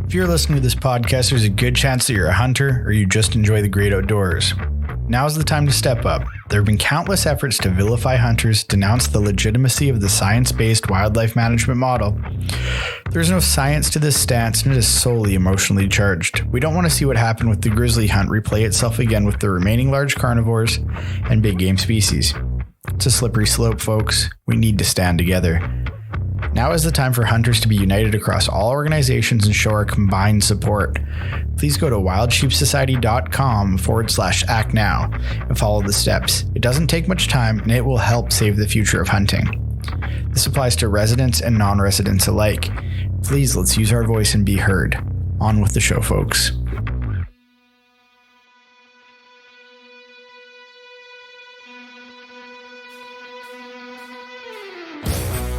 If you're listening to this podcast, there's a good chance that you're a hunter or you just enjoy the great outdoors. Now's the time to step up. There have been countless efforts to vilify hunters, denounce the legitimacy of the science-based wildlife management model. There's no science to this stance, and it is solely emotionally charged. We don't want to see what happened with the grizzly hunt replay itself again with the remaining large carnivores and big game species. It's a slippery slope, folks. We need to stand together. Now is the time for hunters to be united across all organizations and show our combined support. Please go to wildsheepsociety.com/act now and follow the steps. It doesn't take much time and it will help save the future of hunting. This applies to residents and non-residents alike. Please, let's use our voice and be heard. On with the show, folks.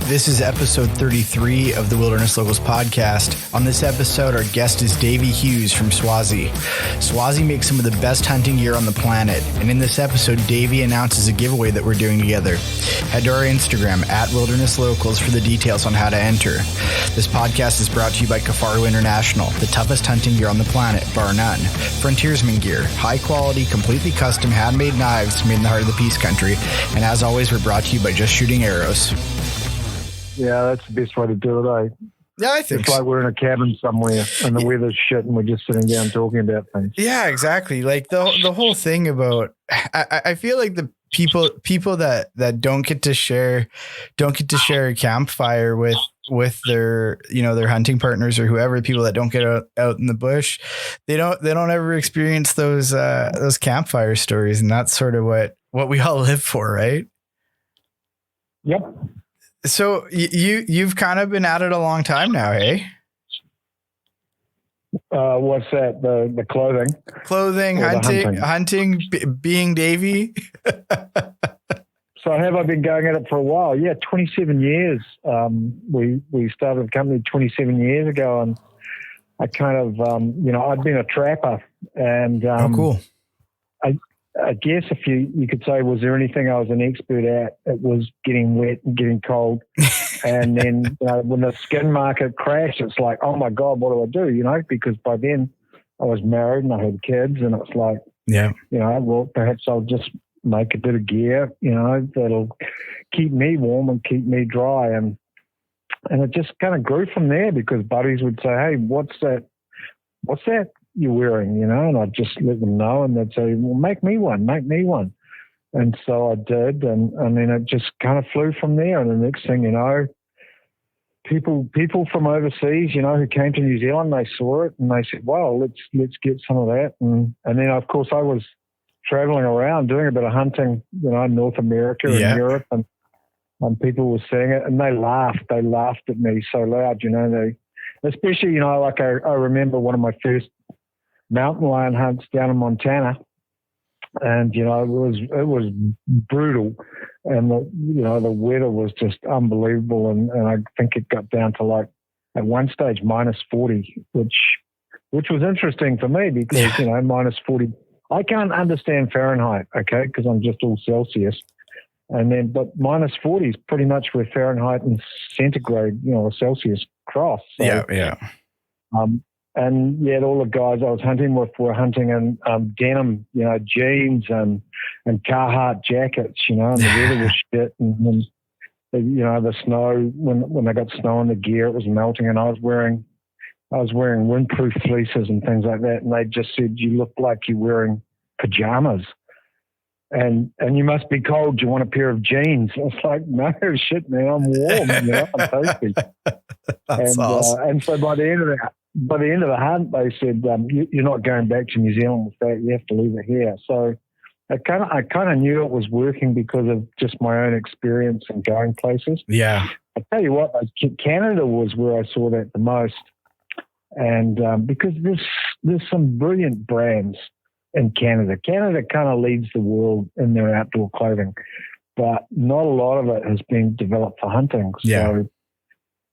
This is episode 33 of the Wilderness Locals podcast. On this episode, our guest is Davey Hughes from Swazi. Swazi makes some of the best hunting gear on the planet. And in this episode, Davey announces a giveaway that we're doing together. Head to our Instagram at Wilderness Locals for the details on how to enter. This podcast is brought to you by Kafaru International, the toughest hunting gear on the planet, bar none. Frontiersman gear, high quality, completely custom handmade knives made in the heart of the Peace Country. And as always, we're brought to you by Just Shooting Arrows. Yeah, that's the best way to do it, eh? Yeah, I think it's like we're in a cabin somewhere and the weather's shit and we're just sitting down talking about things. Yeah, exactly. Like the whole thing about, I feel like the people that don't get to share a campfire with their, their hunting partners or whoever, people that don't get out in the bush, they don't ever experience those campfire stories. And that's sort of what we all live for, right? Yep. So you've kind of been at it a long time now, hey? What's that? The clothing, hunting, being Davey. So have I been going at it for a while? Yeah, 27 years. We started the company 27 years ago, and I kind of I'd been a trapper, and oh, cool. I guess if you could say, was there anything I was an expert at? It was getting wet and getting cold. And then when the skin market crashed, it's like, oh my God, what do I do? Because by then I was married and I had kids, and it's like, well, perhaps I'll just make a bit of gear, that'll keep me warm and keep me dry. And it just kind of grew from there, because buddies would say, hey, what's that you're wearing, and I'd just let them know, and they'd say, well, make me one. And so I did, and then it just kind of flew from there. And the next thing you know, people from overseas, who came to New Zealand, they saw it and they said, well, let's get some of that. And then of course I was traveling around doing a bit of hunting, North America and Europe, and people were seeing it and they laughed at me so loud, especially, like I remember one of my first mountain lion hunts down in Montana, and it was brutal, and the weather was just unbelievable, and I think it got down to like at one stage -40, which was interesting for me because -40, I can't understand Fahrenheit, okay, because I'm just all Celsius, and then but -40 is pretty much where Fahrenheit and centigrade, a Celsius cross. So, yeah. And yet all the guys I was hunting with were hunting in denim, jeans and Carhartt jackets, and the weather was shit. And the snow, when they got snow on the gear, it was melting, and I was wearing windproof fleeces and things like that. And they just said, you look like you're wearing pajamas. And you must be cold. Do you want a pair of jeans? I was like, no, shit, man, I'm warm. I'm toasty. That's awesome. And so by the end of the hunt, they said, you're not going back to New Zealand with that. You have to leave it here. So I kind of knew it was working because of just my own experience and going places. Yeah. I tell you what, Canada was where I saw that the most. And because there's some brilliant brands in Canada. Canada kind of leads the world in their outdoor clothing, but not a lot of it has been developed for hunting. Yeah.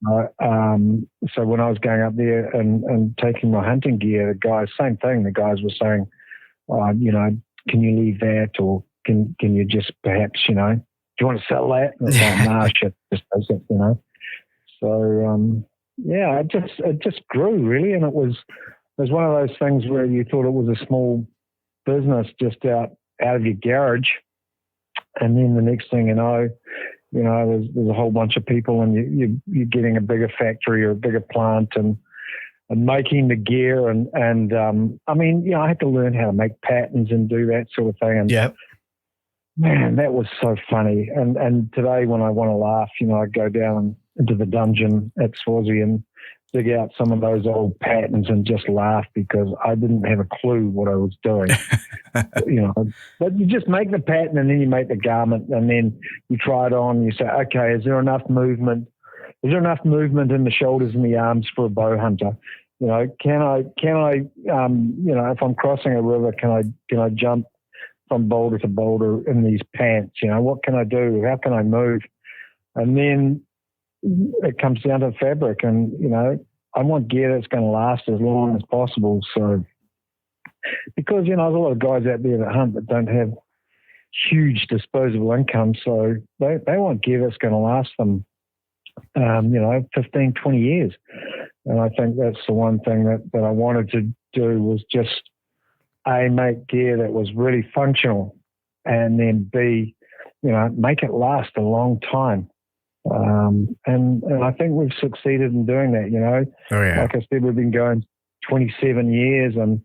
So when I was going up there and taking my hunting gear, same thing. The guys were saying, can you leave that, or can you just perhaps, do you want to sell that? And I was like, nah, shit, just does it, So yeah, it just grew really, and it was one of those things where you thought it was a small business just out of your garage, and then the next thing you know, there's a whole bunch of people, and you're getting a bigger factory or a bigger plant, and making the gear, and I mean, I had to learn how to make patterns and do that sort of thing, and yeah. Man, that was so funny. And today when I want to laugh, I go down into the dungeon at Swazi and dig out some of those old patterns and just laugh because I didn't have a clue what I was doing. But you just make the pattern and then you make the garment and then you try it on and you say, okay, is there enough movement? Is there enough movement in the shoulders and the arms for a bow hunter? Can I if I'm crossing a river, can I jump from boulder to boulder in these pants? What can I do? How can I move? And then it comes down to fabric, and I want gear that's going to last as long as possible. So, because there's a lot of guys out there that hunt that don't have huge disposable income, so they want gear that's going to last them, 15, 20 years. And I think that's the one thing that I wanted to do was just make gear that was really functional, and then B, make it last a long time. And I think we've succeeded in doing that, Oh, yeah. Like I said, we've been going 27 years and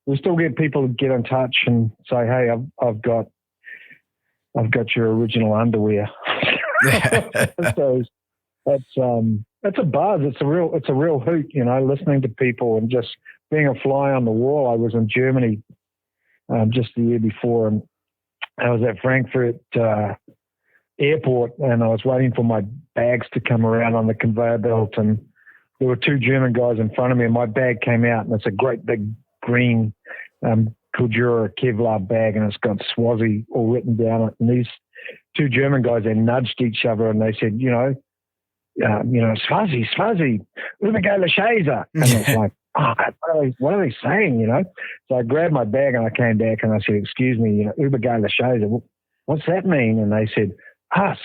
we still get people to get in touch and say, hey, I've got your original underwear. So that's a buzz. It's a real hoot, listening to people and just being a fly on the wall. I was in Germany just the year before, and I was at Frankfurt airport, and I was waiting for my bags to come around on the conveyor belt, and there were two German guys in front of me, and my bag came out, and it's a great big green Kujura Kevlar bag, and it's got Swazi all written down it. And these two German guys, they nudged each other, and they said, Swazi, Ubergale Shazer. And it's like, what are they saying, So I grabbed my bag and I came back and I said, excuse me, Ubergale Shazer, what's that mean? And they said,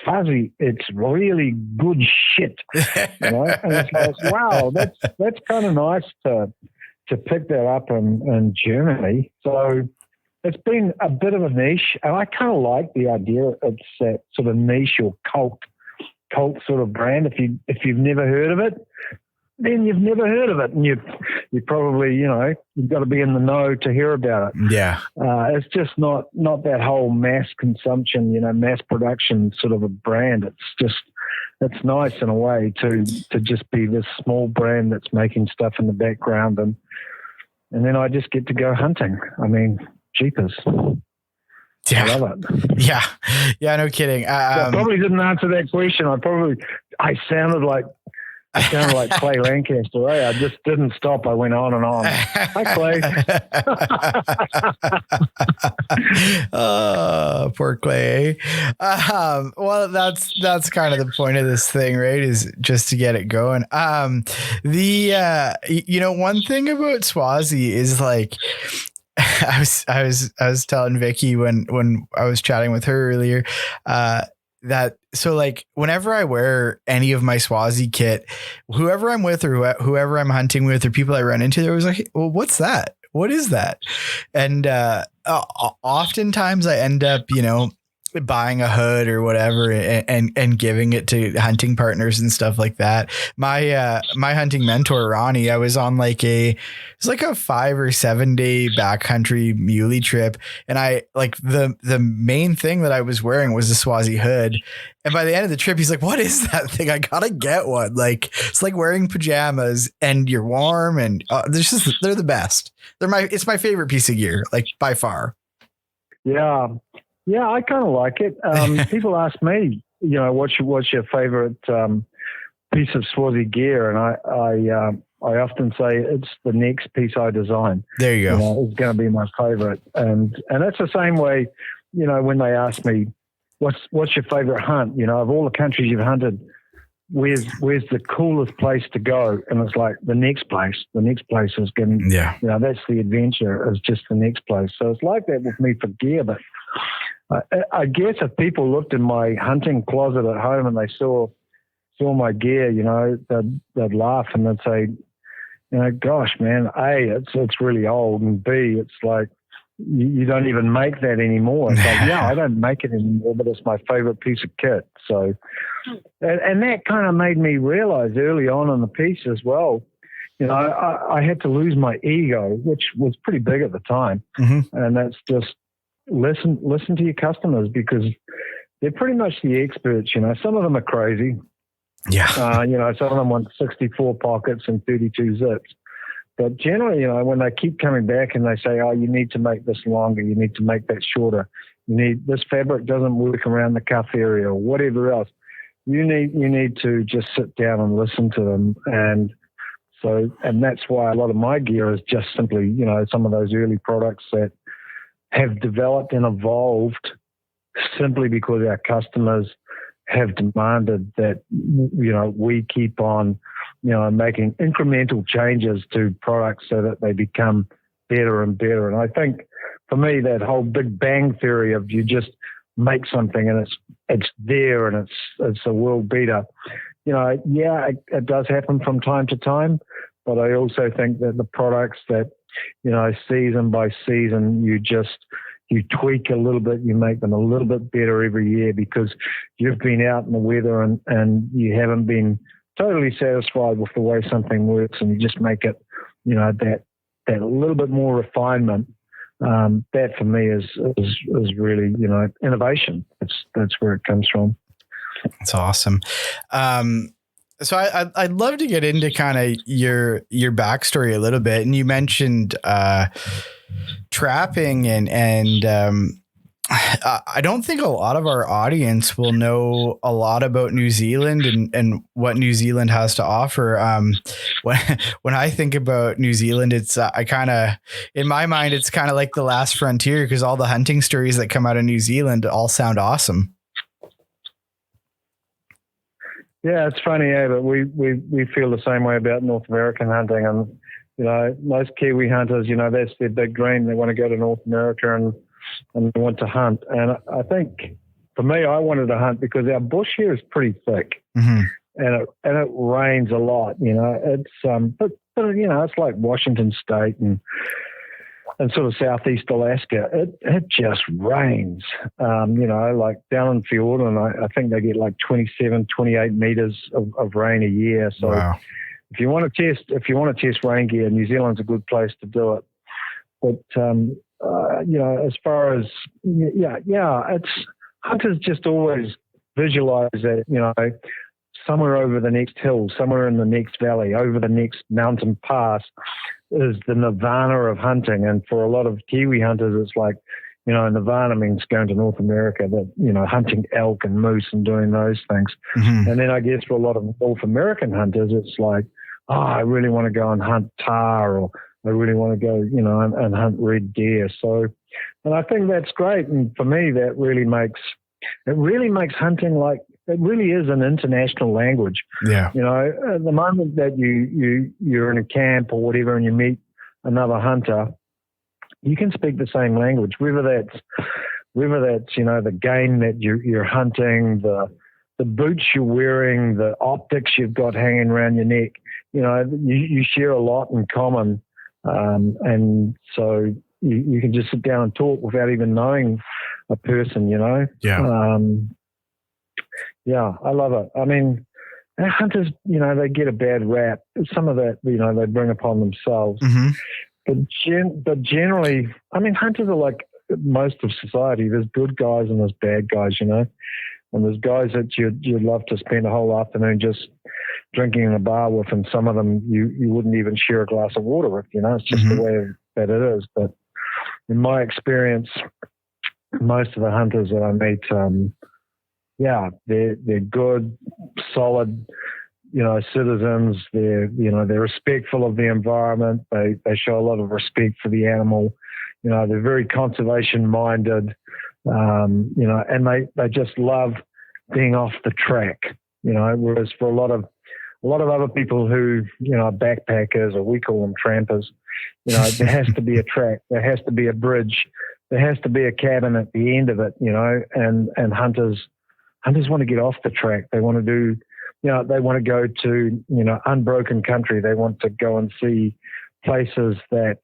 Swazi, it's really good shit. And it's like, wow, that's kind of nice to pick that up in Germany. So it's been a bit of a niche, and I kind of like the idea it's that sort of niche or cult sort of brand. If you've never heard of it, then you've never heard of it, and you probably you've got to be in the know to hear about it. Yeah, it's just not that whole mass consumption, mass production sort of a brand. It's nice in a way to just be this small brand that's making stuff in the background, and then I just get to go hunting. I mean, jeepers. Yeah. I love it. Yeah, no kidding. I probably didn't answer that question. I sounded like Clay Lancaster. I just didn't stop. I went on and on. Hi, Clay. Oh, poor Clay. Well, that's kind of the point of this thing, right? Is just to get it going. One thing about Swazi is like, I was telling Vicky when I was chatting with her earlier, that so like whenever I wear any of my Swazi kit, whoever I'm with or whoever I'm hunting with or people I run into, they're always like, well, what's that? What is that? And oftentimes I end up, buying a hood or whatever and giving it to hunting partners and stuff like that. My hunting mentor, Ronnie, I was on it's like a 5 or 7 day backcountry muley trip. And I like the main thing that I was wearing was a Swazi hood. And by the end of the trip, he's like, what is that thing? I gotta get one. Like, it's like wearing pajamas and you're warm and they're the best. It's my favorite piece of gear, like by far. Yeah. Yeah, I kind of like it. People ask me, what's your favorite piece of Swazi gear, and I often say it's the next piece I design. There you go. It's going to be my favorite, and that's the same way. When they ask me, what's your favorite hunt? Of all the countries you've hunted, where's the coolest place to go? And it's like the next place. The next place is going. Yeah. That's the adventure. Is just the next place. So it's like that with me for gear, but. I guess if people looked in my hunting closet at home and they saw saw my gear, they'd laugh and they'd say, gosh, man, A, it's really old, and B, it's like, you don't even make that anymore. It's like, yeah, I don't make it anymore, but it's my favorite piece of kit. So, and that kind of made me realize early on in the piece as well, I had to lose my ego, which was pretty big at the time. Mm-hmm. And that's just listen to your customers, because they're pretty much the experts. Some of them are crazy. Yeah. Some of them want 64 pockets and 32 zips. But generally, when they keep coming back and they say, oh, you need to make this longer, you need to make that shorter, this fabric doesn't work around the cuff area or whatever else, you need to just sit down and listen to them. And that's why a lot of my gear is just simply, some of those early products that have developed and evolved simply because our customers have demanded that, we keep on, making incremental changes to products so that they become better and better. And I think for me, that whole Big Bang theory of you just make something and it's there and it's a world beater. It does happen from time to time, but I also think that the products that, season by season, you tweak a little bit, you make them a little bit better every year because you've been out in the weather and you haven't been totally satisfied with the way something works, and you just make it, that little bit more refinement. That for me is really, innovation. That's where it comes from. That's awesome. So I'd love to get into kind of your backstory a little bit. And you mentioned trapping and I don't think a lot of our audience will know a lot about New Zealand and what New Zealand has to offer. When I think about New Zealand, it's in my mind, it's kind of like the last frontier, because all the hunting stories that come out of New Zealand all sound awesome. Yeah, it's funny, but we feel the same way about North American hunting. And, most Kiwi hunters, that's their big dream. They want to go to North America and they want to hunt. And I think for me, I wanted to hunt because our bush here is pretty thick. Mm-hmm. and it rains a lot. It's but it's like Washington State and sort of southeast Alaska. It just rains. Like down in Fjord, and I think they get like 27, 28 meters of rain a year. So wow. If you want to test rain gear, New Zealand's a good place to do it. But as far as it's hunters just always visualize that somewhere over the next hill, somewhere in the next valley, over the next mountain pass is the nirvana of hunting. And for a lot of Kiwi hunters, it's like, nirvana means going to North America, that, hunting elk and moose and doing those things. Mm-hmm. And then I guess for a lot of North American hunters, it's like, I really want to go and hunt tahr, or I really want to go, and hunt red deer. So, and I think that's great. And for me, that really makes hunting like, it really is an international language. Yeah. The moment that you're in a camp or whatever and you meet another hunter, you can speak the same language, whether that's the game that you're hunting, the boots you're wearing, the optics you've got hanging around your neck. You share a lot in common, and so you can just sit down and talk without even knowing a person. Yeah. Yeah, I love it. I mean, hunters, they get a bad rap. Some of that, they bring upon themselves. Mm-hmm. But generally, I mean, hunters are like most of society. There's good guys and there's bad guys, and there's guys that you'd love to spend a whole afternoon just drinking in a bar with, and some of them you wouldn't even share a glass of water with. It's just mm-hmm. the way that it is. But in my experience, most of the hunters that I meet, they're good, solid, citizens. They're respectful of the environment. They show a lot of respect for the animal. They're very conservation minded. And they just love being off the track. Whereas for a lot of other people who are backpackers, or we call them trampers, there has to be a track, there has to be a bridge, there has to be a cabin at the end of it. And hunters want to get off the track. They want to do, they want to go to, unbroken country. They want to go and see places that,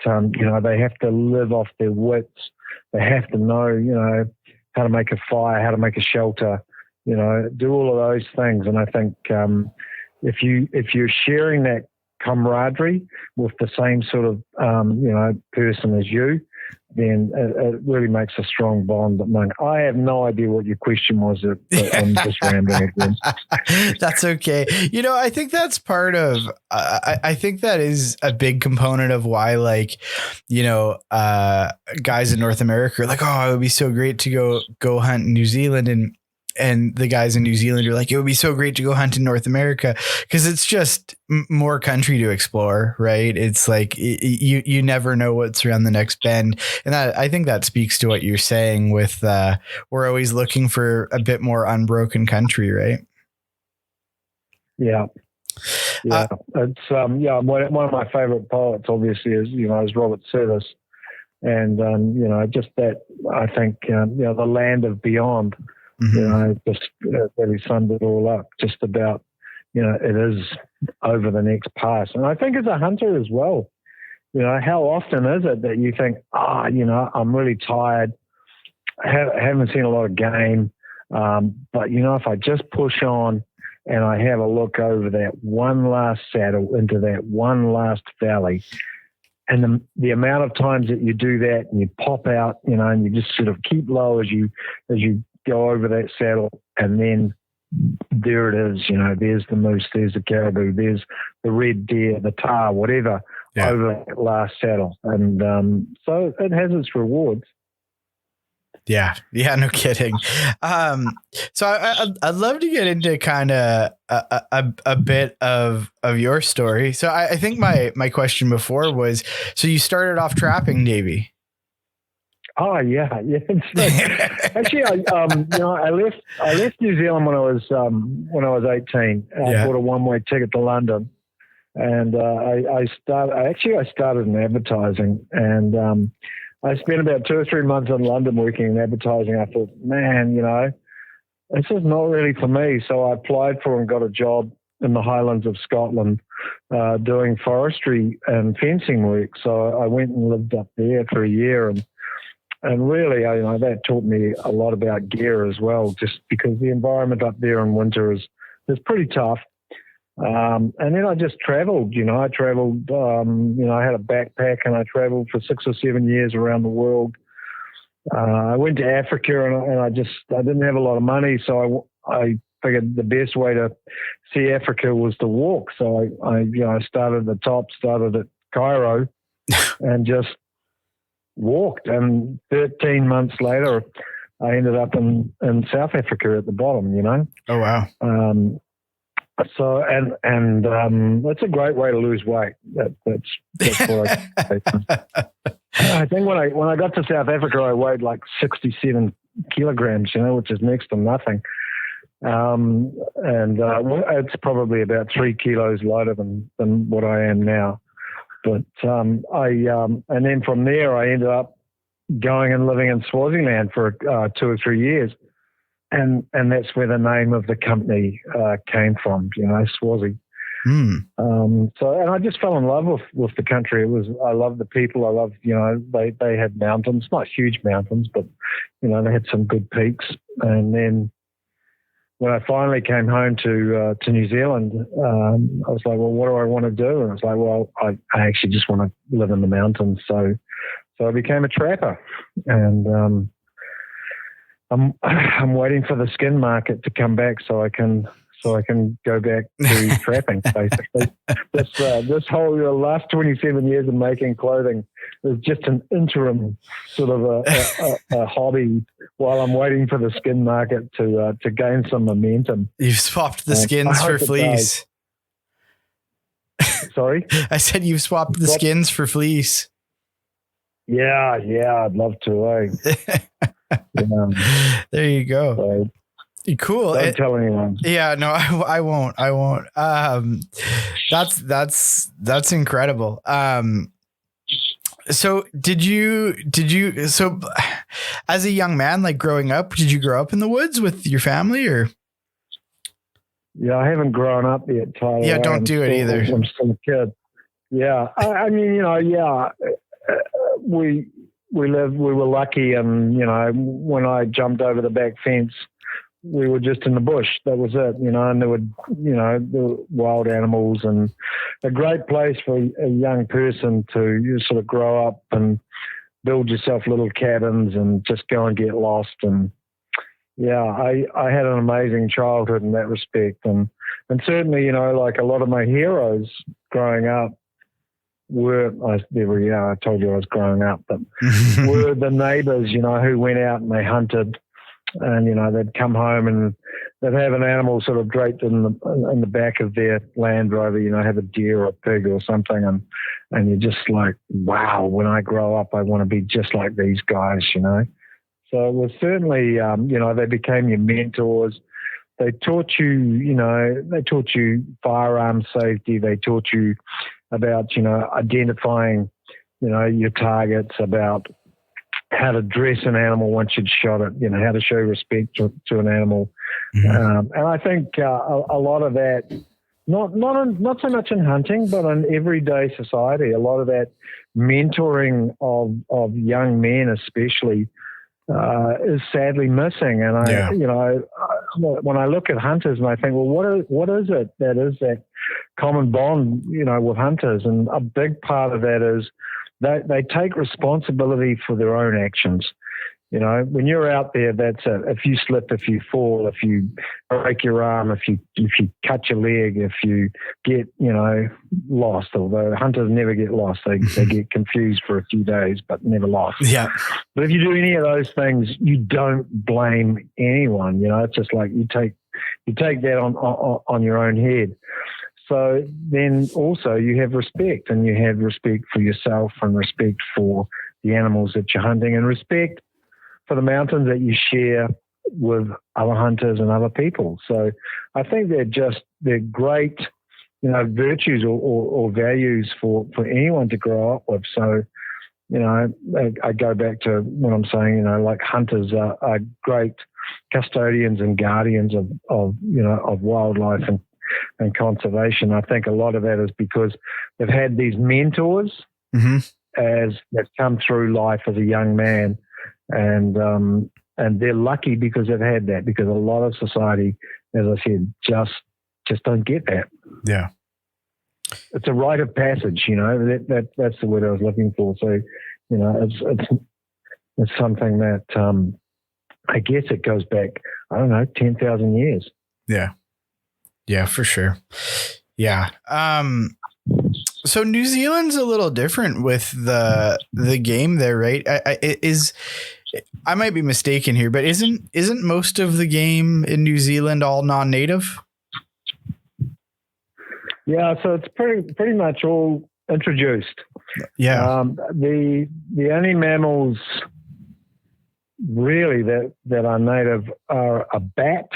they have to live off their wits. They have to know, how to make a fire, how to make a shelter, do all of those things. And I think if you're sharing that camaraderie with the same sort of, person as you, then it really makes a strong bond among. I have no idea what your question was. I'm just rambling again. That's okay. I think that's part of, I think that is a big component of why, guys in North America are like, oh, it would be so great to go hunt in New Zealand. And the guys in New Zealand are like, it would be so great to go hunt in North America because it's just more country to explore, right? It's like you never know what's around the next bend. And I think that speaks to what you're saying with we're always looking for a bit more unbroken country, right? Yeah. Yeah. It's one of my favorite poets obviously is Robert Service. And, just that I think, the land of beyond. Just really summed it all up. Just about, it is over the next pass. And I think as a hunter as well, how often is it that you think, I'm really tired. I haven't seen a lot of game. But, if I just push on and I have a look over that one last saddle into that one last valley, and the amount of times that you do that and you pop out, and you just sort of keep low as you go over that saddle, and then there it is, there's the moose, there's the caribou, there's the red deer, the tahr, whatever, over that last saddle. And so it has its rewards. Yeah. Yeah. No kidding. So I'd love to get into kind of a bit of your story. So I think my question before was, so you started off trapping, Davey. Oh yeah. Actually, I left New Zealand when I was 18. I bought a one-way ticket to London, and I started in advertising, and I spent about 2 or 3 months in London working in advertising. I thought, man, this is not really for me. So I applied for and got a job in the Highlands of Scotland, doing forestry and fencing work. So I went and lived up there for a year, and really, that taught me a lot about gear as well, just because the environment up there in winter is pretty tough. And then I just traveled, I traveled, I had a backpack and I traveled for 6 or 7 years around the world. I went to Africa and I didn't have a lot of money. So I figured the best way to see Africa was to walk. So I started at the top, started at Cairo and just walked, and 13 months later I ended up in South Africa at the bottom. Oh wow. So and that's a great way to lose weight. That's what I think. When I got to South Africa, I weighed like 67 kilograms, which is next to nothing. And it's probably about 3 kilos lighter than what I am now. But and then from there, I ended up going and living in Swaziland for 2 or 3 years, and that's where the name of the company came from. Swazi. So, and I just fell in love with the country. I loved the people. I loved, they had mountains, not huge mountains, but they had some good peaks. And then when I finally came home to New Zealand, I was like, well, what do I want to do? And I was like, well, I actually just want to live in the mountains. So I became a trapper, and I'm waiting for the skin market to come back so I can go back to trapping. Basically, this whole last 27 years of making clothing is just an interim sort of a hobby while I'm waiting for the skin market to gain some momentum. You've swapped the skins for fleece. Sorry, I said you've swapped the skins for fleece. Yeah, I'd love to. There you go. So, cool. Don't tell anyone. Yeah, no, I won't. That's incredible. So did you, so as a young man, like growing up, did you grow up in the woods with your family or? Yeah, I haven't grown up yet, Tyler. Yeah, don't do it either. I'm still a kid. Yeah, I mean, we were lucky, and when I jumped over the back fence, we were just in the bush. That was it, and there were wild animals, and a great place for a young person to sort of grow up and build yourself little cabins and just go and get lost. And yeah, I had an amazing childhood in that respect. And certainly, like a lot of my heroes growing up I told you I was growing up, but were the neighbors, who went out and they hunted, and, they'd come home and they'd have an animal sort of draped in the back of their Land Rover, have a deer or a pig or something. And you're just like, wow, when I grow up, I want to be just like these guys, So it was certainly, they became your mentors. They taught you firearm safety. They taught you about, identifying, your targets, about how to dress an animal once you'd shot it, how to show respect to an animal. Mm-hmm. And I think a lot of that, not so much in hunting, but in everyday society, a lot of that mentoring of young men especially is sadly missing. And when I look at hunters and I think, well, what is it that is that common bond, with hunters? And a big part of that is they take responsibility for their own actions. When you're out there, that's it. If you slip, if you fall, if you break your arm, if you cut your leg, if you get, lost, although hunters never get lost. They get confused for a few days, but never lost. Yeah. But if you do any of those things, you don't blame anyone. It's just like you take that on your own head. So then also you have respect, and you have respect for yourself and respect for the animals that you're hunting, and respect for the mountains that you share with other hunters and other people. So I think they're great, virtues or values for anyone to grow up with. So, I go back to what I'm saying, like hunters are great custodians and guardians of wildlife and conservation. I think a lot of that is because they've had these mentors mm-hmm. as they've come through life as a young man. And they're lucky because they've had that, because a lot of society, as I said, just don't get that. Yeah. It's a rite of passage, that's the word I was looking for. So, it's something that, I guess it goes back, 10,000 years. Yeah. Yeah, for sure. Yeah. So New Zealand's a little different with the game there, right? I might be mistaken here, but isn't most of the game in New Zealand all non-native? Yeah, so it's pretty much all introduced. Yeah. The only mammals really that are native are a bat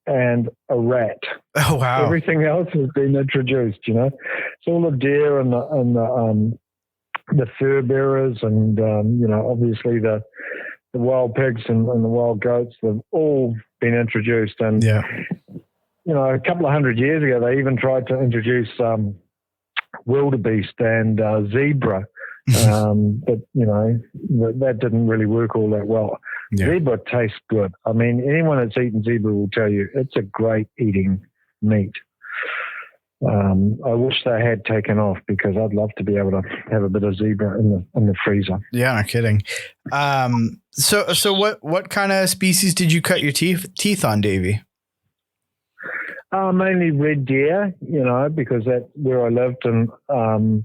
and a rat. Oh wow! Everything else has been introduced. It's all the deer and the fur bearers, and obviously the wild pigs and the wild goats. They've all been introduced, and yeah. A couple of 100 years ago, they even tried to introduce wildebeest and zebra, but that didn't really work all that well. Yeah. Zebra tastes good. I mean, anyone that's eaten zebra will tell you it's a great eating meat. I wish they had taken off, because I'd love to be able to have a bit of zebra in the freezer. Yeah, no kidding. So what kind of species did you cut your teeth on, Davey? Mainly red deer, because that's where I lived, and down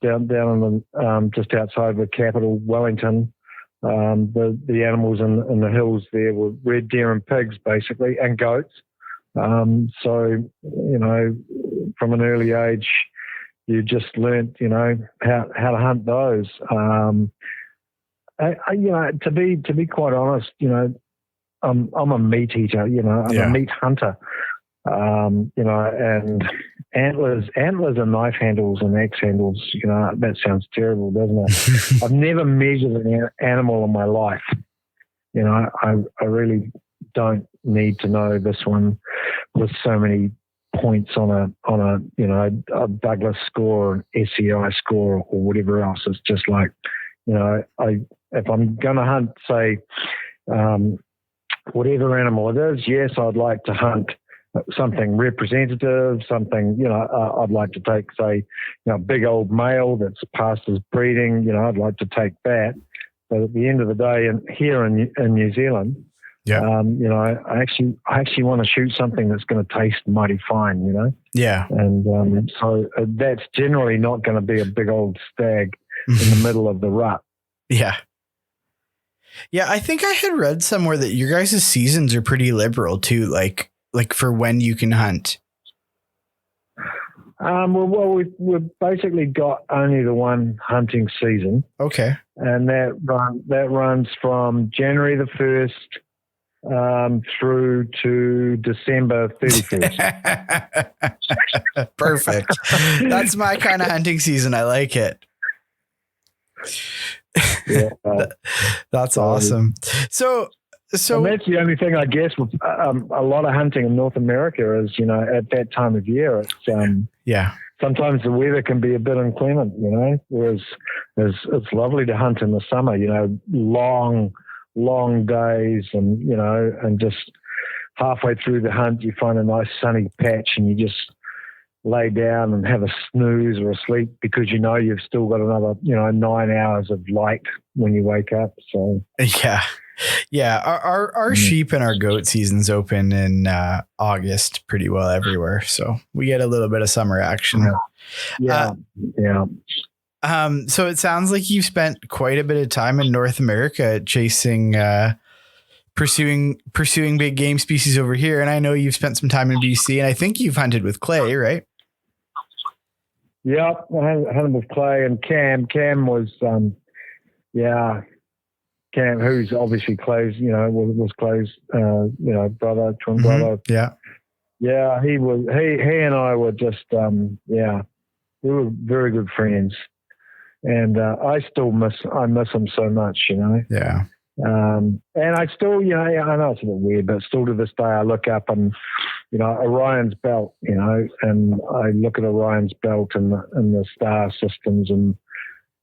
in the just outside the capital, Wellington. The animals in the hills there were red deer and pigs, basically, and goats. So, from an early age, you just learnt, how to hunt those. To be quite honest, I'm a meat eater. I'm a meat hunter. And antlers and knife handles and axe handles, that sounds terrible, doesn't it? I've never measured an animal in my life. I really don't need to know this one with so many points on a Douglas score, an SEI score, or whatever else. It's just like, if I'm going to hunt, say, whatever animal it is, yes, I'd like to hunt something representative, something, I'd like to take, say, a big old male that's past his breeding, I'd like to take that. But at the end of the day, here in New Zealand, I actually want to shoot something that's going to taste mighty fine, Yeah. And so that's generally not going to be a big old stag in the middle of the rut. Yeah. Yeah, I think I had read somewhere that your guys' seasons are pretty liberal too, like for when you can hunt. Well, we've basically got only the one hunting season. Okay. And that runs from January the 1st through to December 31st. Perfect. That's my kind of hunting season. I like it. Yeah, that's awesome. So and that's the only thing, I guess, with a lot of hunting in North America is, at that time of year, it's sometimes the weather can be a bit inclement, whereas it's lovely to hunt in the summer, long days, and just halfway through the hunt you find a nice sunny patch and you just lay down and have a snooze or a sleep because you've still got another 9 hours of light when you wake up. So our sheep and our goat seasons open in August pretty well everywhere, so we get a little bit of summer action. So it sounds like you've spent quite a bit of time in North America chasing pursuing big game species over here, and I know you've spent some time in BC, and I think you've hunted with Clay, right? Yeah, I hunted with Clay and Cam. Cam was, Cam, who's obviously Clay's, was Clay's, brother, twin brother. Yeah. Yeah, he and I were just, we were very good friends. And I miss him so much, Yeah. And I still, I know it's a bit weird, but still to this day, I look up and, Orion's belt, and I look at Orion's belt and the star systems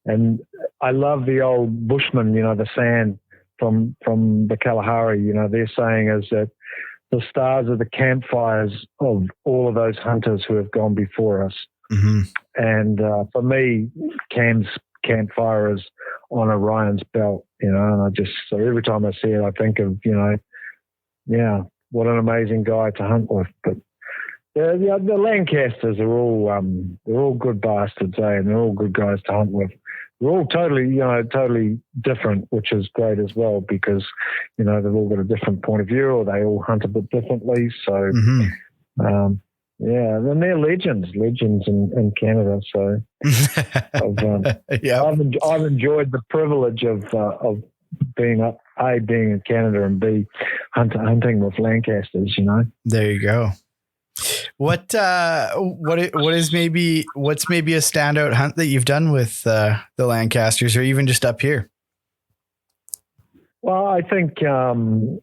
and I love the old Bushman, the sand from the Kalahari, their saying is that the stars are the campfires of all of those hunters who have gone before us. Mm-hmm. And for me, Cam's campfire is on Orion's belt, and so every time I see it, I think of, what an amazing guy to hunt with. But the Lancasters are they're all good bastards, and they're all good guys to hunt with. They're all totally different, which is great as well because, they've all got a different point of view or they all hunt a bit differently. So, then they're legends in Canada. So I've enjoyed the privilege of being in Canada and B hunting with Lancasters. There you go. What's maybe a standout hunt that you've done with the Lancasters or even just up here? Well, I think the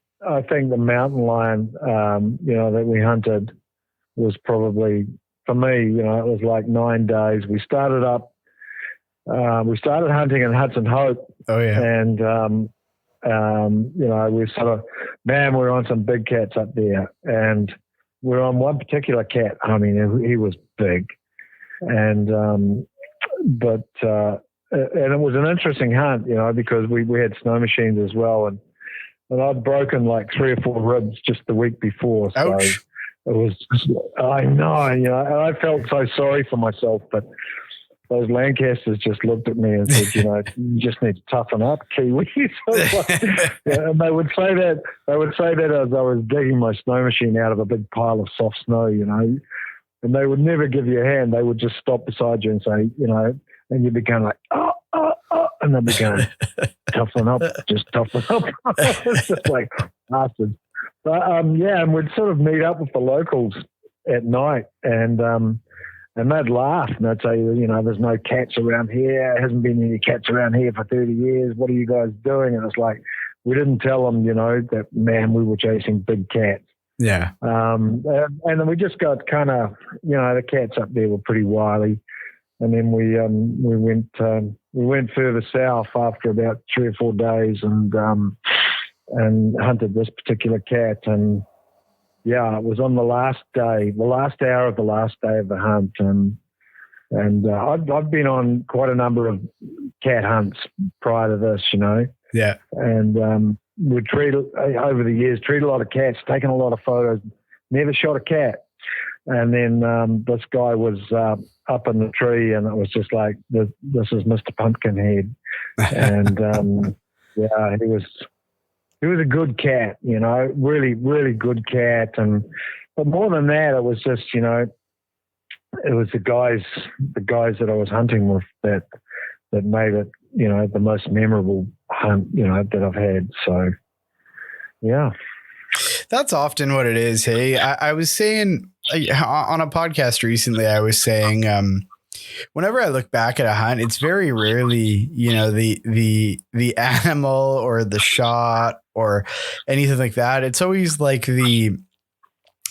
mountain lion, that we hunted was probably, for me, it was like 9 days. We started hunting in Hudson Hope. Oh yeah. And, we sort of, we're on some big cats up there and we're on one particular cat. I mean, he was big and it was an interesting hunt, because we had snow machines as well. And I'd broken like 3 or 4 ribs just the week before. So ouch. It was, I know, and I felt so sorry for myself, but those Lancasters just looked at me and said, you just need to toughen up, Kiwi. And they would say that as I was digging my snow machine out of a big pile of soft snow, and they would never give you a hand. They would just stop beside you and say, and you'd be going like, and they'd be going, toughen up, just toughen up. It's just like bastards. But and we'd sort of meet up with the locals at night and they'd laugh and they'd say, there's no cats around here. There hasn't been any cats around here for 30 years. What are you guys doing? And it's like, we didn't tell them, that, we were chasing big cats. Yeah. And then we just got kind of, the cats up there were pretty wily. And then we went further south after about 3 or 4 days and hunted this particular cat. And yeah, it was on the last day, the last hour of the last day of the hunt. And I've been on quite a number of cat hunts prior to this, Yeah. And we over the years, treated a lot of cats, taken a lot of photos, never shot a cat. And then this guy was up in the tree, and it was just like, this is Mr. Pumpkinhead. And yeah, he was a good cat, really, really good cat. But more than that, it was just, it was the guys that I was hunting with that made it, the most memorable hunt, that I've had. So, yeah. That's often what it is. Hey, I was saying on a podcast recently, I was saying, whenever I look back at a hunt, it's very rarely, the animal or the shot or anything like that. It's always like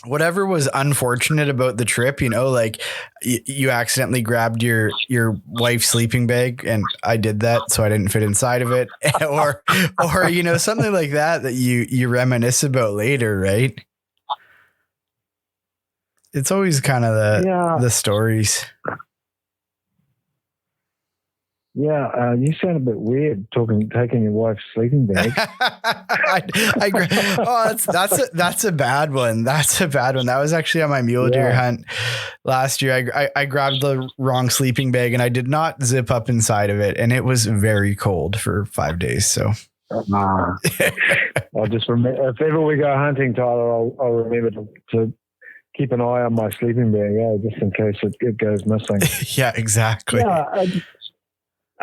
whatever was unfortunate about the trip, like you accidentally grabbed your wife's sleeping bag, and I did that, so I didn't fit inside of it, or something like that you reminisce about later, right? It's always kind of the stories. Yeah, you sound a bit weird taking your wife's sleeping bag. That's a bad one. That's a bad one. That was actually on my mule deer hunt last year. I grabbed the wrong sleeping bag, and I did not zip up inside of it, and it was very cold for 5 days. So I'll just remember, if ever we go hunting, Tyler, I'll remember to keep an eye on my sleeping bag, just in case it goes missing. Yeah, exactly. Yeah,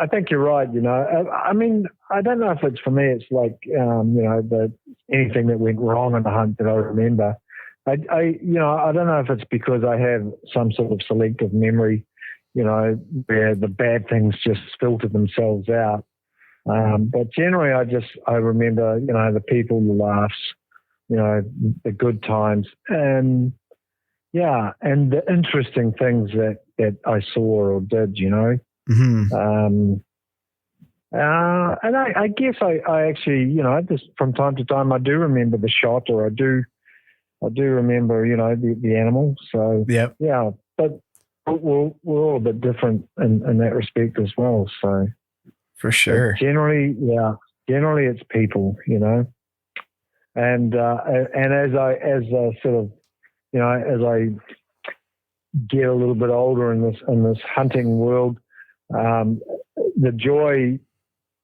I think you're right. I mean, I don't know if it's for me. It's like, anything that went wrong in the hunt that I remember. I don't know if it's because I have some sort of selective memory, where the bad things just filter themselves out. But generally, I remember, the people, the laughs, the good times, and and the interesting things that I saw or did, Mm-hmm. And I guess I actually, just from time to time, I do remember the shot, or I do remember, the animal. So yep. Yeah, but we're all a bit different in that respect as well. So for sure. But generally it's people, and as I sort of, as I get a little bit older in this hunting world, the joy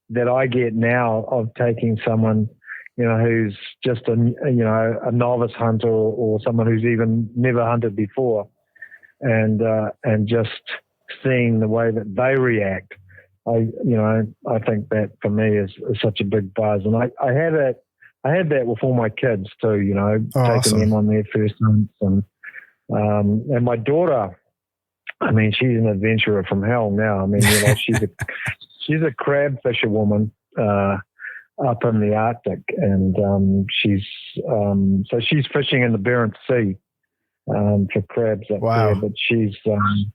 that I get now of taking someone, who's just a novice hunter or someone who's even never hunted before, and just seeing the way that they react, I think that for me is such a big buzz. And I had that with all my kids too, Awesome. Taking them on their first hunts, and my daughter, I mean, she's an adventurer from hell now. I mean, she's a crab fisher woman up in the Arctic, and she's fishing in the Barents Sea for crabs up there. But she's an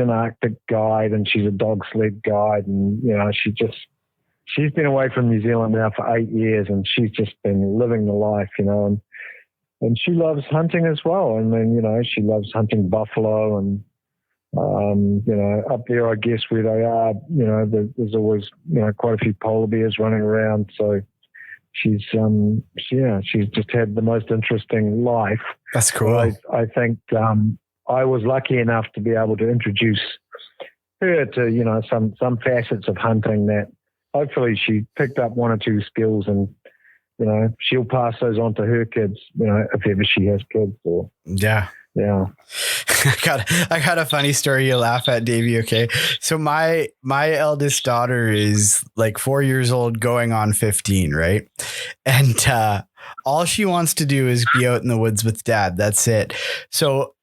Arctic guide, and she's a dog sled guide, and she's been away from New Zealand now for 8 years, and she's just been living the life, and she loves hunting as well. I mean, she loves hunting buffalo, and up there, I guess where they are, there's always quite a few polar bears running around. So she's just had the most interesting life. That's cool. I think I was lucky enough to be able to introduce her to some facets of hunting that hopefully she picked up 1 or 2 skills, and she'll pass those on to her kids, if ever she has kids. Yeah. I got a funny story you laugh at, Davey. Okay. So my eldest daughter is like 4 years old going on 15. Right. And, all she wants to do is be out in the woods with dad. That's it. So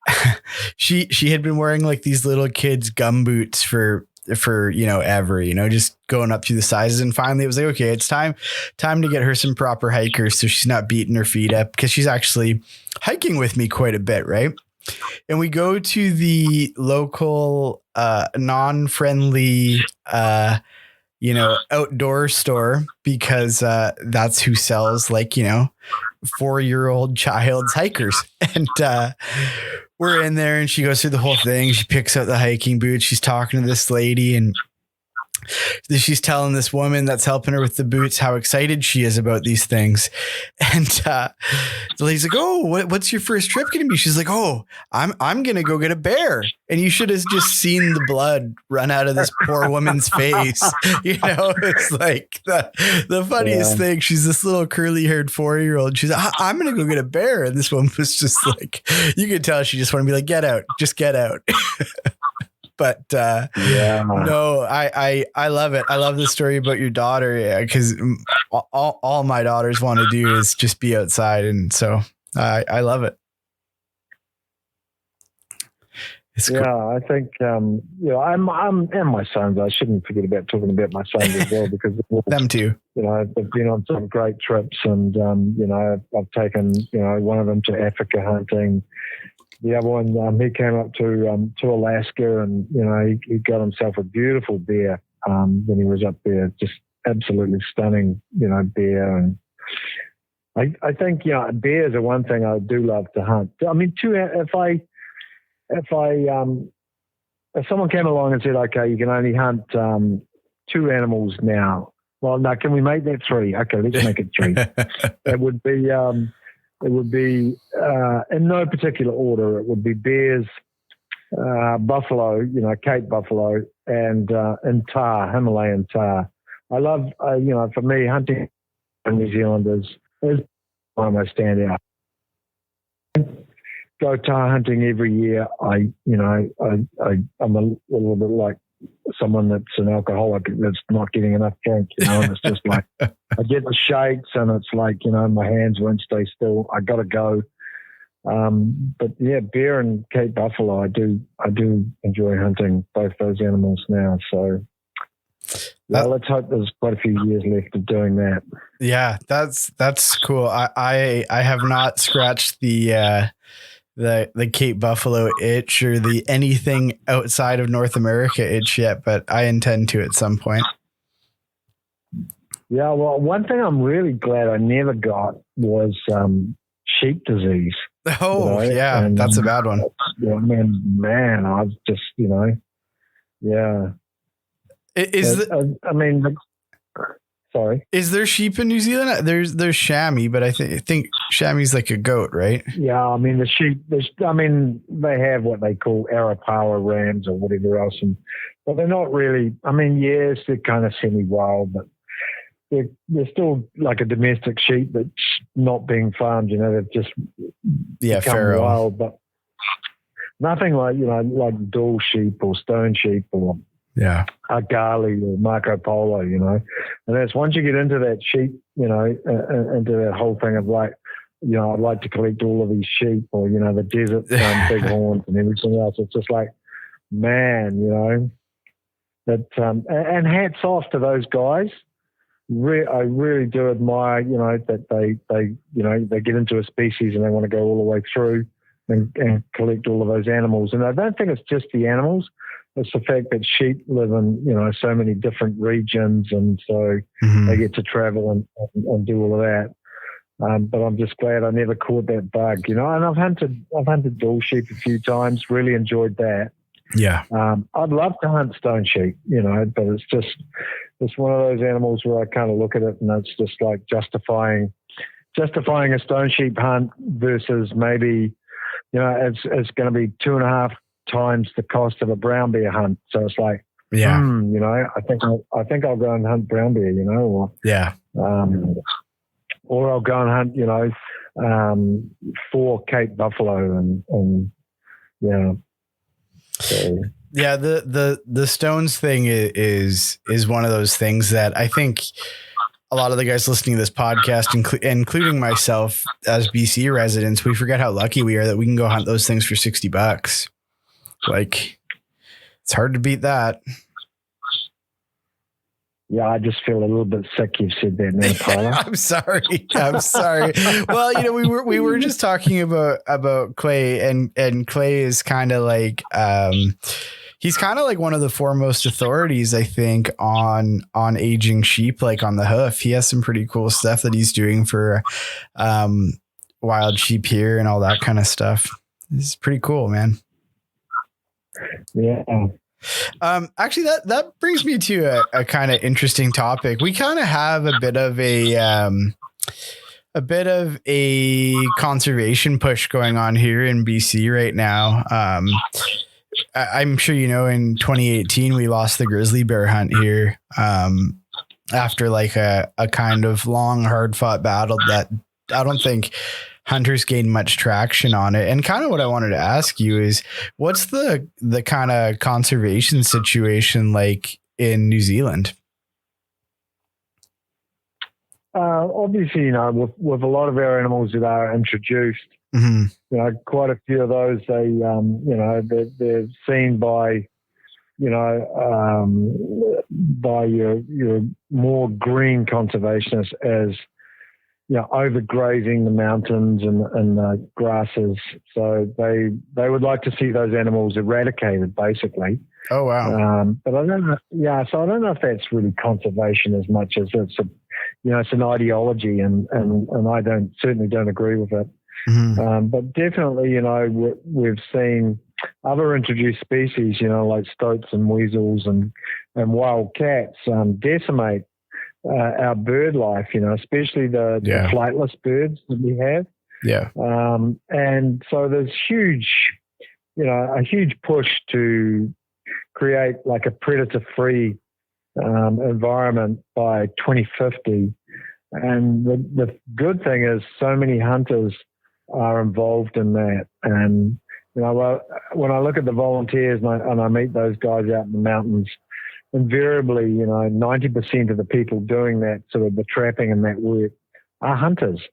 she had been wearing like these little kids gumboots for for, ever, just going up through the sizes. And finally it was like, okay, it's time to get her some proper hikers. So she's not beating her feet up, because she's actually hiking with me quite a bit. Right. And we go to the local, non-friendly, outdoor store, because, that's who sells 4-year-old child's hikers. And, we're in there and she goes through the whole thing. She picks out the hiking boots. She's talking to this lady, and she's telling this woman that's helping her with the boots how excited she is about these things. And the lady's like, "Oh, what's your first trip going to be?" She's like, "Oh, I'm going to go get a bear." And you should have just seen the blood run out of this poor woman's face. It's like the funniest thing. She's this little curly haired 4-year-old. She's like, "I'm going to go get a bear." And this woman was just like, you could tell she just wanted to be like, "Get out, just get out." But no, I love it. I love the story about your daughter, because all my daughters want to do is just be outside. And so I love it. It's cool. I think, I'm and my sons, I shouldn't forget about talking about my sons as well, because them too. They've been on some great trips, and, I've taken, one of them to Africa hunting. The other one, he came up to Alaska, and he got himself a beautiful bear when he was up there. Just absolutely stunning, bear. And I think bears are one thing I do love to hunt. I mean, if someone came along and said, "Okay, you can only hunt 2 animals now," well, no, can we make that 3? Okay, let's make it 3. It would be in no particular order. It would be bears, buffalo, Cape buffalo, and tahr, Himalayan tahr. I love, for me, hunting in New Zealand is one of my standout. Go tahr hunting every year. I'm a little bit like someone that's an alcoholic that's not getting enough drink, and it's just like I get the shakes, and it's like, my hands won't stay still. I gotta go. But yeah, bear and Cape buffalo, I do enjoy hunting both those animals now. So let's hope there's quite a few years left of doing that. Yeah, that's cool. I have not scratched the Cape buffalo itch, or the anything outside of North America itch yet, but I intend to at some point. Yeah, well, one thing I'm really glad I never got was sheep disease. Oh, yeah, and that's a bad one. Man, I've just, yeah. Sorry. Is there sheep in New Zealand? There's chamois, but I think chamois is like a goat, right? Yeah, I mean the sheep. They have what they call Arapawa rams or whatever else, but they're not really. I mean, yes, they're kind of semi-wild, but they're still like a domestic sheep that's not being farmed. They've just become feral. Wild, but nothing like like Dall sheep or stone sheep or. Yeah, a Gali or Marco Polo, and that's once you get into that sheep, into that whole thing of like, I'd like to collect all of these sheep, or the desert bighorns and everything else. It's just like, man, that and hats off to those guys. I really do admire, that they get into a species and they want to go all the way through and collect all of those animals. And I don't think it's just the animals. It's the fact that sheep live in, so many different regions, and so they get to travel and do all of that. But I'm just glad I never caught that bug, And I've hunted Dall sheep a few times. Really enjoyed that. Yeah. I'd love to hunt stone sheep, but it's one of those animals where I kind of look at it and it's just like justifying a stone sheep hunt versus maybe, it's going to be 2.5 times the cost of a brown bear hunt. So it's like, I think I'll go and hunt brown bear, or or I'll go and hunt, 4 Cape buffalo and So. Yeah, the stones thing is one of those things that I think a lot of the guys listening to this podcast, including myself as BC residents, we forget how lucky we are that we can go hunt those things for $60. Like, it's hard to beat that. Yeah, I just feel a little bit sick. You've said that now, Tyler. I'm sorry. Well, we were just talking about Clay, and Clay is kind of like, he's kind of like one of the foremost authorities, I think, on aging sheep, like on the hoof. He has some pretty cool stuff that he's doing for wild sheep here and all that kind of stuff. It's pretty cool, man. Yeah. Actually, that brings me to a kind of interesting topic. We kind of have a bit of a conservation push going on here in BC right now. I'm sure you know, in 2018 we lost the grizzly bear hunt here after like a kind of long, hard fought battle that I don't think hunters gained much traction on it. And kind of what I wanted to ask you is, what's the kind of conservation situation like in New Zealand? Obviously, with a lot of our animals that are introduced, quite a few of those, they're seen by, by your more green conservationists as, overgrazing the mountains and the grasses. So they would like to see those animals eradicated, basically. Oh, wow. But I don't know. Yeah. So I don't know if that's really conservation as much as it's it's an ideology, and I certainly don't agree with it. But definitely, we've seen other introduced species, like stoats and weasels and wild cats decimate our bird life, especially the flightless birds that we have. Yeah. And so there's a huge push to create like a predator-free environment by 2050. And the good thing is so many hunters are involved in that. And, when I look at the volunteers and I meet those guys out in the mountains, invariably, 90% of the people doing that sort of the trapping and that work are hunters.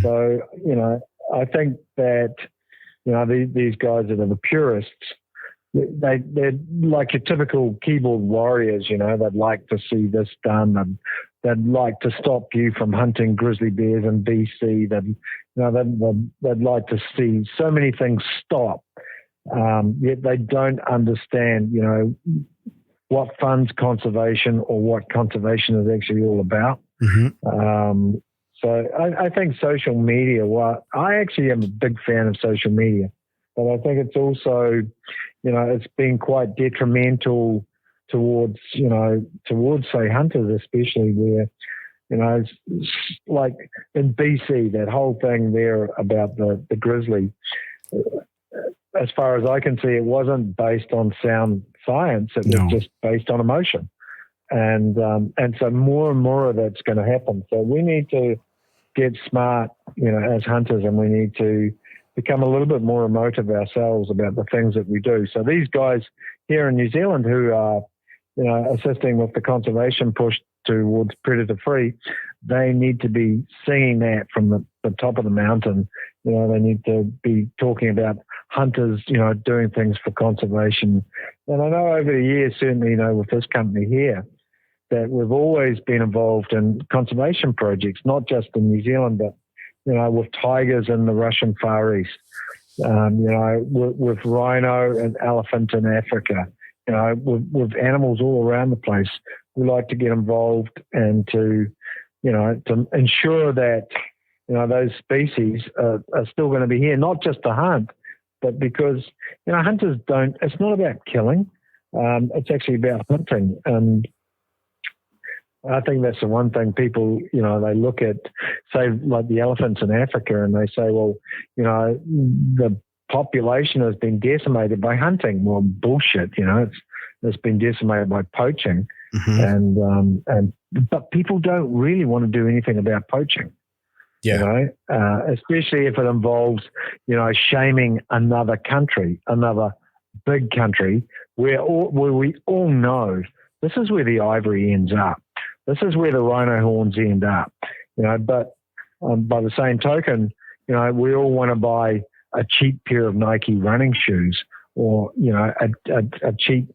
So, I think that, these guys that are the purists, they're like your typical keyboard warriors, they'd like to see this done, and they'd like to stop you from hunting grizzly bears in BC. They'd like to see so many things stop, yet they don't understand, what funds conservation or what conservation is actually all about. So I think social media, I actually am a big fan of social media, but I think it's also, it's been quite detrimental towards say hunters, especially where, it's like in BC, that whole thing there about the grizzly, as far as I can see, it wasn't based on sound science. It was just based on emotion. And so more and more of that's going to happen. So we need to get smart, as hunters, and we need to become a little bit more emotive ourselves about the things that we do. So these guys here in New Zealand who are, assisting with the conservation push towards predator-free, they need to be singing that from the top of the mountain. They need to be talking about hunters, doing things for conservation. And I know over the years, certainly, with this company here, that we've always been involved in conservation projects, not just in New Zealand, but, with tigers in the Russian Far East, with rhino and elephant in Africa, with animals all around the place. We like to get involved and to ensure that, those species are still going to be here, not just to hunt, but because, hunters it's not about killing. It's actually about hunting. And I think that's the one thing people, they look at, say, like the elephants in Africa, and they say, well, the population has been decimated by hunting. Well, bullshit, it's been decimated by poaching. But people don't really want to do anything about poaching. Especially if it involves, shaming another country, another big country where we all know this is where the ivory ends up. This is where the rhino horns end up, but by the same token, we all want to buy a cheap pair of Nike running shoes or, a cheap,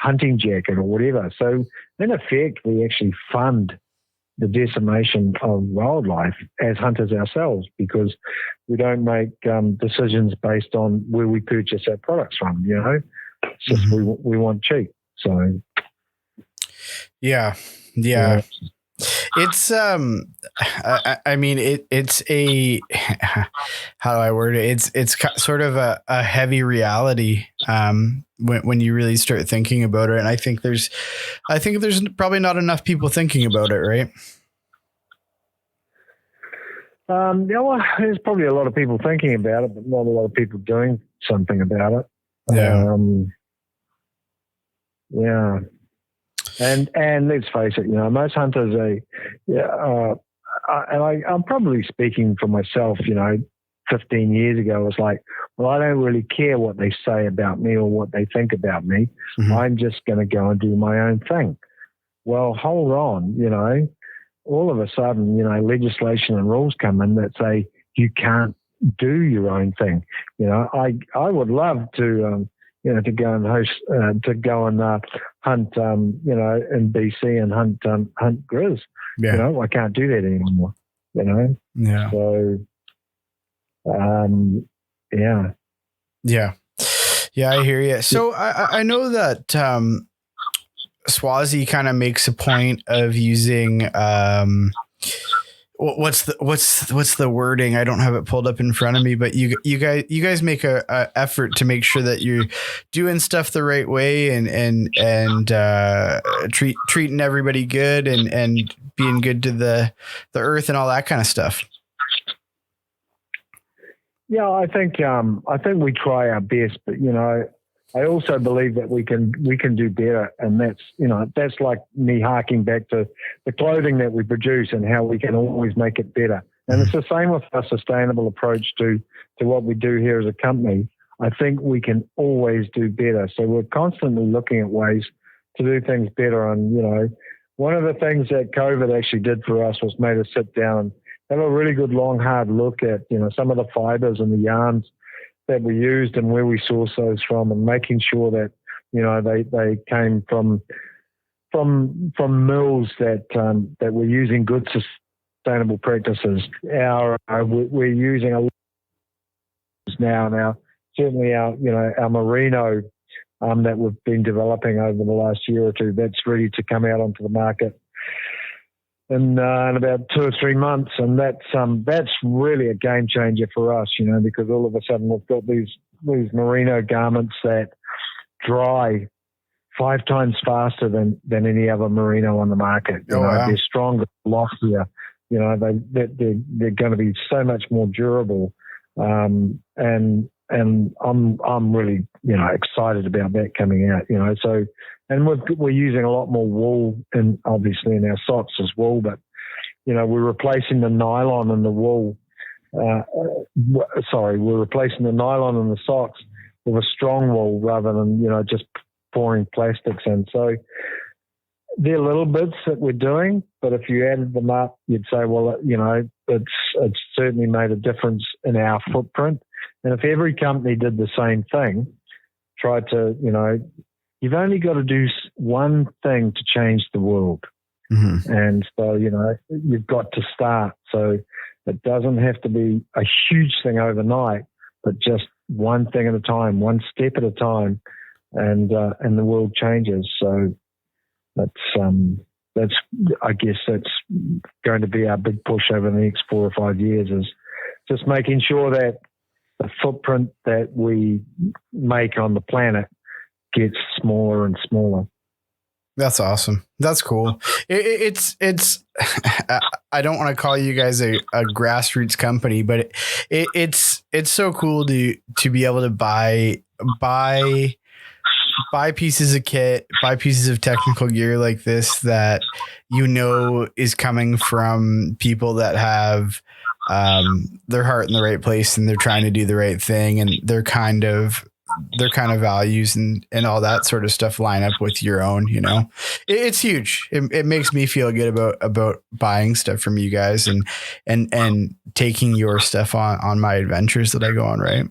hunting jacket or whatever. So in effect, we actually fund the decimation of wildlife as hunters ourselves, because we don't make decisions based on where we purchase our products from. It's just we want cheap. So yeah. It's I mean it's a how do I word it? It's sort of a heavy reality when you really start thinking about it, and I think there's probably not enough people thinking about it, right? Yeah, well, there's probably a lot of people thinking about it, but not a lot of people doing something about it. Yeah. Yeah. And let's face it, most hunters I'm probably speaking for myself, 15 years ago, was like, well, I don't really care what they say about me or what they think about me. Mm-hmm. I'm just going to go and do my own thing. Well, hold on, all of a sudden, legislation and rules come in that say you can't do your own thing. I would love to, to go and hunt, in BC and hunt grizz. Yeah. I can't do that anymore. Yeah. So, yeah. Yeah. Yeah, I hear you. So I know that Swazi kind of makes a point of using what's the wording? I don't have it pulled up in front of me, but you guys make a effort to make sure that you're doing stuff the right way and treating everybody good and being good to the earth and all that kind of stuff. Yeah, I think we try our best, but I also believe that we can do better, and that's like me harking back to the clothing that we produce and how we can always make it better. And it's the same with our sustainable approach to what we do here as a company. I think we can always do better. So we're constantly looking at ways to do things better. And one of the things that COVID actually did for us was made us sit down and have a really good long hard look at some of the fibers and the yarns that we used and where we source those from, and making sure that they came from mills that were using good sustainable practices. We're using a lot now certainly our merino that we've been developing over the last year or two, that's ready to come out onto the market in about 2 or 3 months, and that's really a game changer for us, because all of a sudden we've got these merino garments that dry 5 times faster than any other merino on the market. Wow. They're stronger, loftier. They're going to be so much more durable, and I'm really excited about that coming out. So. And we're using a lot more wool, and obviously in our socks as wool, but we're replacing the nylon and the wool. We're replacing the nylon and the socks with a strong wool rather than just pouring plastics in. So they're little bits that we're doing, but if you added them up, you'd say, well, it's certainly made a difference in our footprint. And if every company did the same thing, tried to you've only got to do one thing to change the world. Mm-hmm. And so, you've got to start. So it doesn't have to be a huge thing overnight, but just one thing at a time, one step at a time, and the world changes. So I guess that's going to be our big push over the next 4 or 5 years, is just making sure that the footprint that we make on the planet gets smaller and smaller. That's awesome. That's cool. It's I don't want to call you guys a grassroots company, but it's so cool to be able to buy pieces of kit, buy pieces of technical gear like this that is coming from people that have their heart in the right place, and they're trying to do the right thing, and their kind of values and all that sort of stuff line up with your own. It's huge. It makes me feel good about buying stuff from you guys and taking your stuff on my adventures that I go on. Right.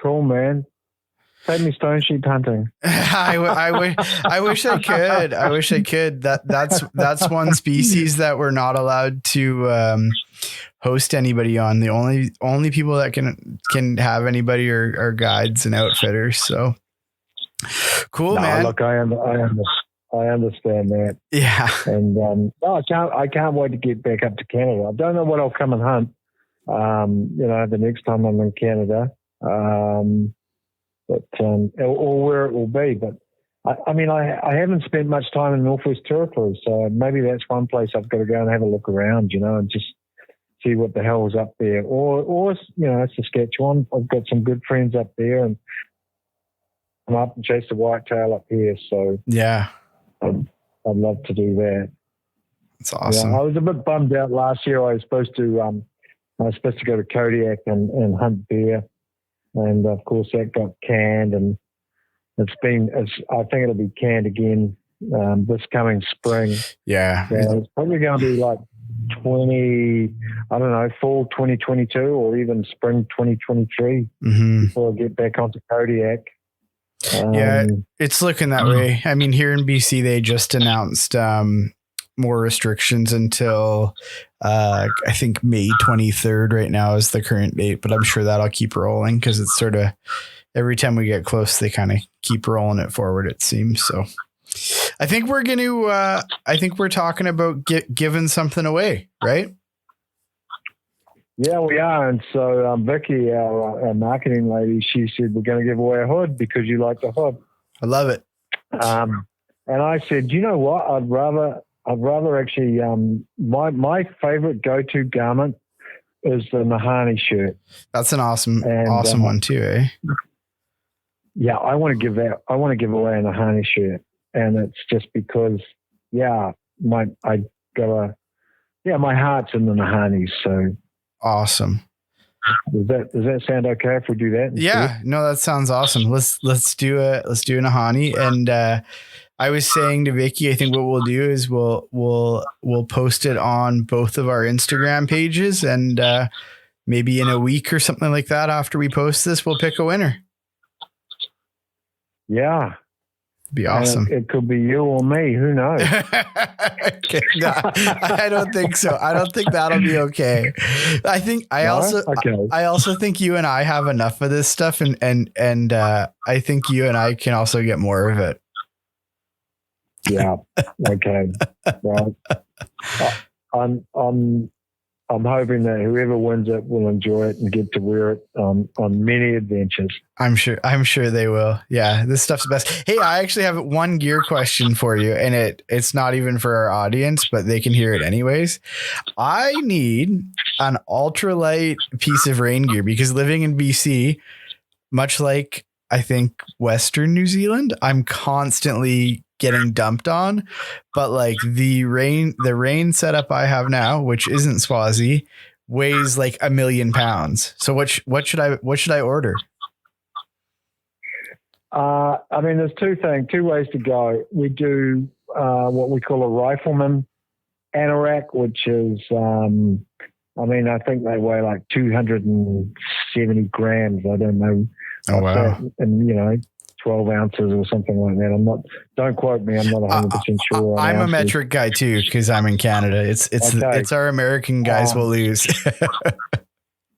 Cool, man. Take me stone sheep hunting. I wish I could. I wish I could. That's one species that we're not allowed to host anybody on. The only people that can have anybody are guides and outfitters. So cool, man. Look, I understand that. Yeah. And I can't wait to get back up to Canada. I don't know what I'll come and hunt. The next time I'm in Canada. Or where it will be. But I haven't spent much time in Northwest Territories, so maybe that's one place I've got to go and have a look around, and just see what the hell is up there. Or Saskatchewan. I've got some good friends up there, and I'm up and chase the whitetail up here. So yeah, I'd love to do that. That's awesome. Yeah, I was a bit bummed out last year. I was supposed to go to Kodiak and hunt bear. And of course that got canned, and I think it'll be canned again this coming spring. Yeah. So it's probably going to be like fall 2022 or even spring 2023 before I get back onto Kodiak. Yeah, it's looking that way. I mean, here in BC, they just announced more restrictions until I think May 23rd right now is the current date, but I'm sure that'll keep rolling because it's sort of every time we get close, they kind of keep rolling it forward, it seems. So I think we're going to, I think we're talking about giving something away, right? Yeah, we are. And so Vicky, our marketing lady, she said, we're going to give away a hood because you like the hood. I love it. And I said, you know what? I'd rather actually, my favorite go-to garment is the Mahani shirt. That's an awesome one too, eh? Yeah, I want to give away a Mahani shirt, and it's just because, my heart's in the Mahanis. So awesome. Does that sound okay if we do that? Yeah, no, that sounds awesome. Let's do a Nahani. And I was saying to Vicky, I think what we'll do is we'll post it on both of our Instagram pages, and maybe in a week or something like that after we post this, we'll pick a winner. Yeah. Be awesome. It could be you or me. Who knows? No, I don't think so. I don't think that'll be okay. I also think you and I have enough of this stuff, and I think you and I can also get more of it. Yeah. Okay. Well, I'm hoping that whoever wins it will enjoy it and get to wear it on many adventures. I'm sure they will. Yeah, this stuff's the best. Hey, I actually have one gear question for you, and it's not even for our audience, but they can hear it anyways. I need an ultralight piece of rain gear because living in BC, much like I think Western New Zealand, I'm constantly getting dumped on, but like the rain setup I have now, which isn't Swazi, weighs like 1 million pounds. So what should I order? There's two ways to go. We do what we call a rifleman anorak, which is I think they weigh like 270 grams. I don't know. Oh wow. And 12 ounces or something like that. Don't quote me. I'm not 100% sure. I'm a metric guy too, because I'm in Canada. It's our American guys will lose.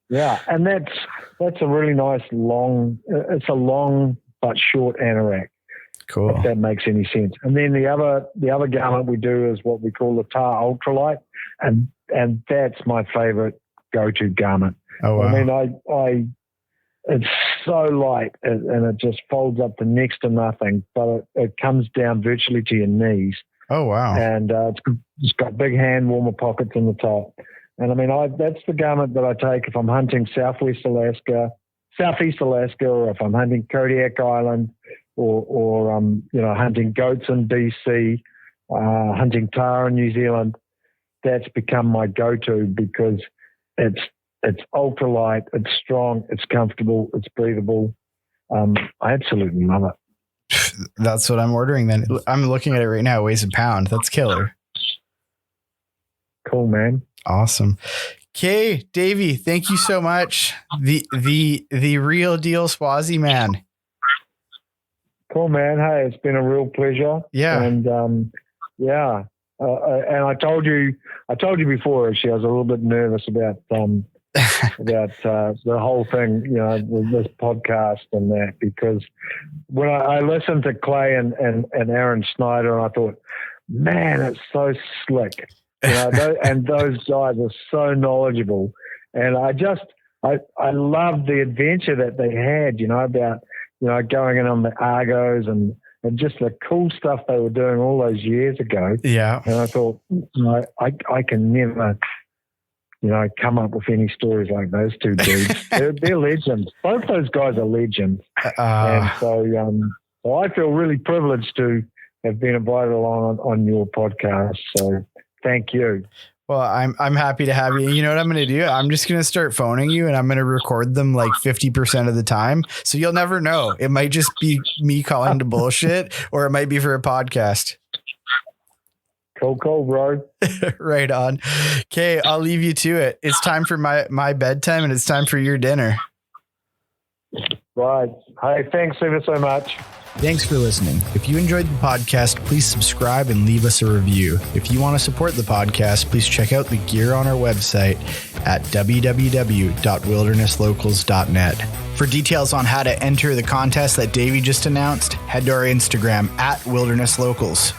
Yeah. And that's a really nice it's a long but short anorak. Cool. If that makes any sense. And then the other garment we do is what we call the tar ultralight. And that's my favorite go-to garment. Oh wow. It's so light and it just folds up to next to nothing, but it comes down virtually to your knees. Oh, wow. And it's got big hand warmer pockets in the top. And that's the garment that I take if I'm hunting Southeast Alaska, or if I'm hunting Kodiak Island or hunting goats in BC, hunting tahr in New Zealand. That's become my go-to because it's ultralight, it's strong, it's comfortable, it's breathable. I absolutely love it. That's what I'm ordering then. I'm looking at it right now. It weighs a pound. That's killer. Cool, man. Awesome. Okay, Davey, thank you so much. The real deal Swazi man. Cool, man. Hey, it's been a real pleasure. Yeah. And and I told you before, actually, I was a little bit nervous about the whole thing, you know, with this podcast and that, because when I listened to Clay and Aaron Snyder, and I thought, man, it's so slick, you know, those guys are so knowledgeable, and I love the adventure that they had, you know, about, you know, going in on the Argos and just the cool stuff they were doing all those years ago. Yeah. And I thought, you know, I can never, you know, come up with any stories like those two dudes. they're legends. Both those guys are legends. And so I feel really privileged to have been invited along on your podcast. So thank you. Well, I'm happy to have you. You know what I'm going to do? I'm just going to start phoning you, and I'm going to record them like 50% of the time. So you'll never know. It might just be me calling to bullshit, or it might be for a podcast. Cool, bro. Right on. Okay, I'll leave you to it. It's time for my bedtime, and it's time for your dinner. Right. Hey, thanks ever so much. Thanks for listening. If you enjoyed the podcast, please subscribe and leave us a review. If you want to support the podcast, please check out the gear on our website at www.wildernesslocals.net. For details on how to enter the contest that Davey just announced, head to our Instagram at Wilderness Locals.